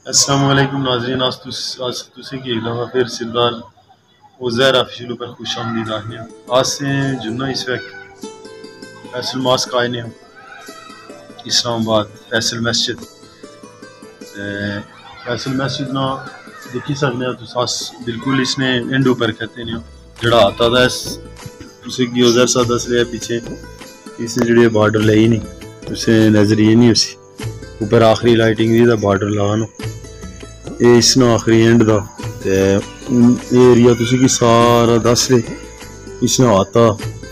अस्सलामुअलैकुम नाज़रीन, आज तुसी की एक दफ़ा फिर सरदार उज़ैर ऑफिशियल पर खुश आमदीद आखियाँ। आज से जुन्ना इस वक्त फैसल मॉस्क आए ने इस्लामाबाद फैसल मस्जिद ना देखी सकने तुस बिल्कुल इसने एंड ऊपर कहते ने जड़ा आता था तुसी की उज़ैर साहब दस लिया पीछे इसने जड़ी बॉर्डर लाई नहीं उसे नजर ये नहीं उसी ऊपर आखिरी लाइटिंग दी बॉर्डर लगाना ये इसना आखिरी एंड दा एरिया तुसी की सारा दस ले इसने आता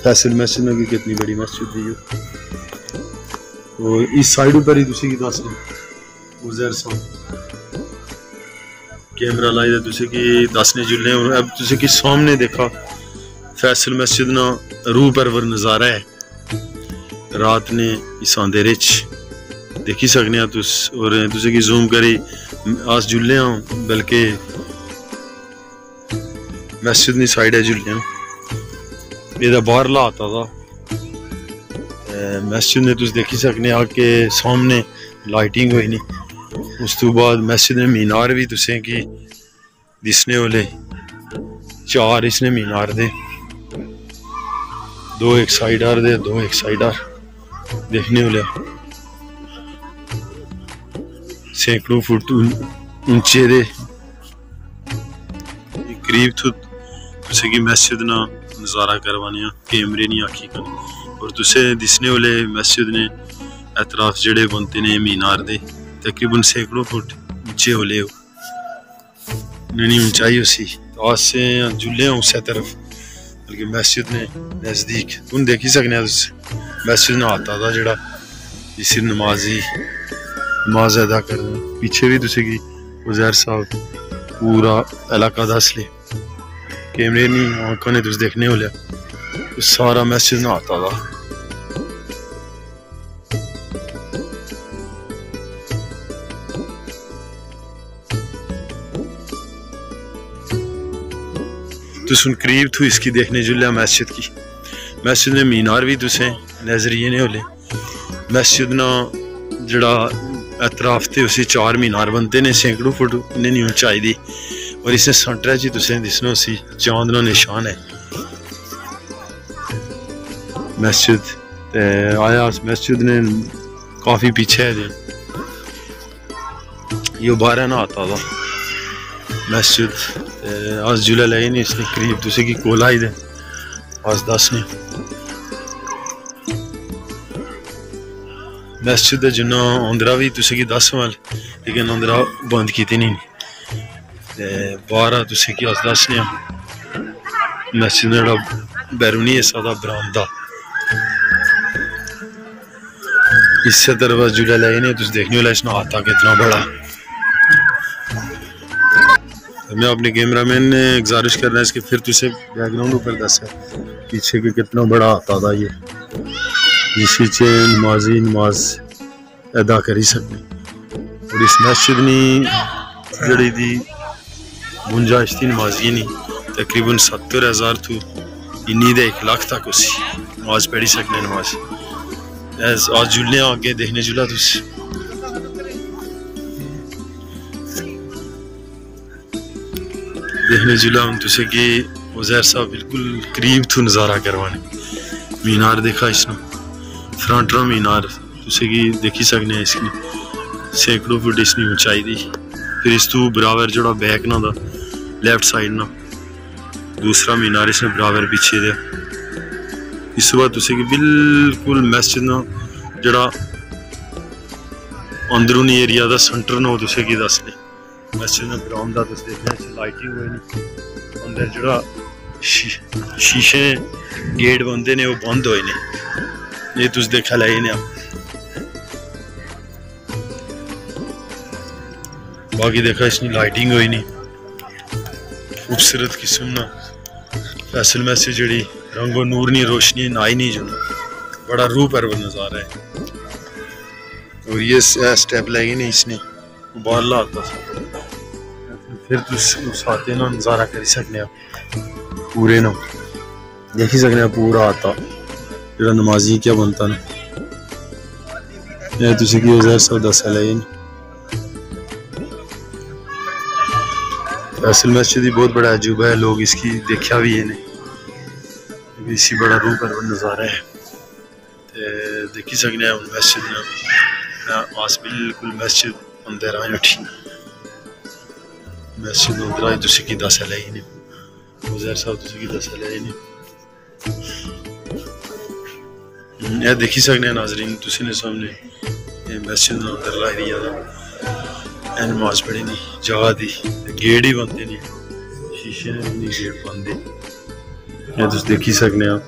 फैसल मस्जिद में भी कितनी बड़ी मस्जिद दी है तो इस साइड पर ही तुसी की दस ले उज़ैर साहब कैमरा लाई तुसी की दस ने जुले और अब तुसी की सामने देखा फैसल मस्जिद ना रूह परवर नज़ारा है रात ने इस अंधेरे देखी सकने तुस और तुसी की जूम करी आज जुले बल्कि मस्जिद नी साइड है जुले ये बाहर ला आता था मस्जिद ने तुस देखी सकने आके सामने लाइटिंग हुई नहीं उस तो बाद मस्जिद ने मीनार भी तुसें की दिसने वाले चार इसने मीनार दे दो एक साइडर दे दो एक साइडर देखने वाले सैकड़ों फुट ऊंचे दे करीब तुसे की मस्जिद ना नज़ारा करवाने कैमरे नहीं आखी कर और तुसे दिसने वाले मस्जिद ने एतराफ जड़े बनते ने मीनार दे तकरीबन सैकड़ों फुट ऊंचे होले नहीं ऊंचाई उसी तो आज से जुले उस तरफ बल्कि मस्जिद ने नज़दीक तुम देखी सकने मस्जिद ना आता था जड़ा जिस नमाज अदा कर पीछे भी तुसे की उज़ैर साहब पूरा इलाका दस ले कैमरे नहीं आंखों ने तुस देखने हो लिया तो सारा मस्जिद ना आता था तो सुन करीब थू इसकी देखने जुलिया मस्जिद में मीनार भी तुसे नजरिए ने होले मस्जिद ना जड़ा एतराफ थे उसी चार मीनार बनते ने सैकड़ों फुट नहीं ऊंचाई दी और इसने सेंटर च तुसें दिसना उसी चांद ना निशान है मस्जिद आया मस्जिद ने काफी पीछे है ये बारह ना आता था मस्जिद आज जुला लाई नहीं इसने करीब तुसे की कोला ही दे आज 10 ने मस्जिद जिन्ना अंदरा भी तुसे की 10 वाल लेकिन अंदरा बंद की नहीं बारह तुसे की आज 10 ने मस्जिद जड़ा बैरूनी हिस्सा था बरामदा इससे तरफ जुला लाई नहीं तुस देखने वाला इसना आता कितना बड़ा मैं अपने कैमरामैन ने गुजारिश करना है इसके फिर तुसे बैकग्राउंड ऊपर दस है पीछे के कितना बड़ा आता था ये जिसकी नमाजी नमाज अदा करी सकते और इस मस्जिद नी जड़ी दी गुंजाइश थी नमाजी नहीं तकरीबन 70,000 थी इन्नी दे 1 लाख तक उसी नमाज पढ़ी सकने नमाज आज जुलने आगे देखने जुला तुस देखने जुला हम तुसे कि उज़ैर साहब बिल्कुल करीब थू नज़ारा करवाने मीनार देखा इसने फ्रंट रो मीनार तुसे की देखी सकने इसकी सैकड़ों फुट इसकी ऊंचाई दी फिर इस तू बराबर जोड़ा बैक ना था लेफ्ट साइड ना दूसरा मीनार इसने बराबर पीछे दे इस बार तुसे की बिल्कुल मस्जिद ना जड़ा अंदरूनी एरिया दा सेंटर ना तुसे की दस ले मस्जिद में ग्राउंड दा तुस देखना लाइटिंग हुई नहीं अंदर जड़ा शीशे गेट बनते ने वो बंद होए ने ये तुस देखा लाई ने बाकी देखा इसकी लाइटिंग हुई नहीं खूबसूरत किस्म ना फैसल मस्जिद जड़ी रंगो नूर नहीं रोशनी नाई नहीं जो बड़ा रूह पर नज़ारा है और ये स्टेप लगी नहीं इसने बाहर लाता फिर तुस आते ना नज़ारा करी सकने पूरे ना देखी सकने पूरा आता जो नमाजी क्या बनता ना तुसी की उज़ैर साहब दस है फैसल मस्जिद ही बहुत बड़ा अजूबा है, लोग इसकी देखा भी है ने इसी बड़ा रूह पर नज़ारा है। ते देखी सकने हम मस्जिद ना आस बिल्कुल मस्जिद अंदर आए उठी मस्जिद अंदर आए तुसी की दस है ही नहीं उज़ैर साहब तुसी की दस है ही नहीं ये देखी सकने नाजरीन तुसी ने सामने ये मस्जिद अंदर ला एरिया दा नमाज पढ़ी नहीं जगह दी गेट ही बनते नहीं शीशे नहीं गेट बनते ये तुस देखी सकने आप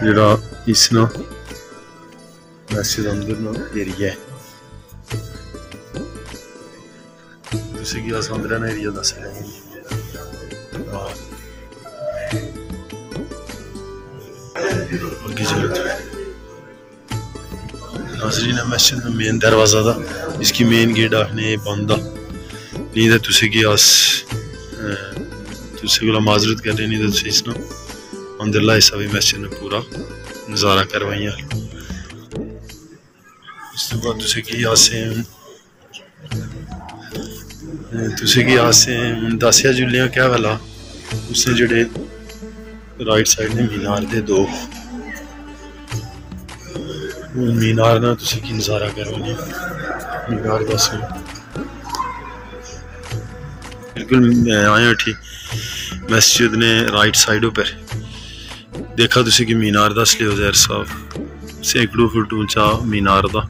जरा इस ना मस्जिद अंदर ना एरिया है तुसी की अस अंदर ना एरिया दस है आगे चलो नाज़रीन मस्जिद में मेन दरवाज़ा था इसकी मेन गेट आखने बंद नहीं तो तुसी की अस तुसी को माजरत कर रहे नहीं तो तुसी इसना अंदर ला हिस्सा भी मस्जिद में पूरा नज़ारा करवाइया इस तो बाद तुसी की आसे दसिया जुलियां क्या वाला उसने जड़े राइट साइड ने मीनार दे दो मीनार ना तुसी की नज़ारा करवानी मीनार दस बिल्कुल आए उठी मस्जिद ने राइट साइड पर देखा तुसी की मीनार दस लियो ज़ैर साहब सैकड़ों फुट ऊंचा मीनार दा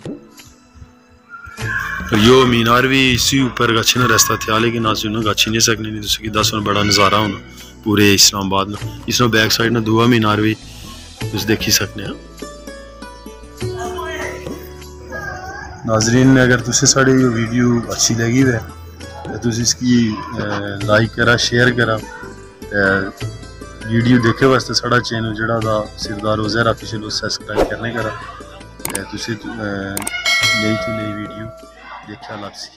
यो मीनार भी इसी ऊपर गच्छे ना रास्ता था लेकिन आज ना गच्छी नहीं सकने नहीं तुसी की दस बड़ा नज़ारा होना पूरे इस्लामाबाद में इसमें बैक साइड ना दुआ मीनार भी तुस देखी सकने नाजरीन अगर तुसे साड़ी ये वीडियो अच्छी लगी है तो तुस इसकी लाइक करा शेयर करा वीडियो देखे वास्ते साड़ा चैनल जड़ा दा सरदार उज़ैर ऑफिशियल सब्सक्राइब करने करा तुसी नई तो नई वीडियो देखा लापसी।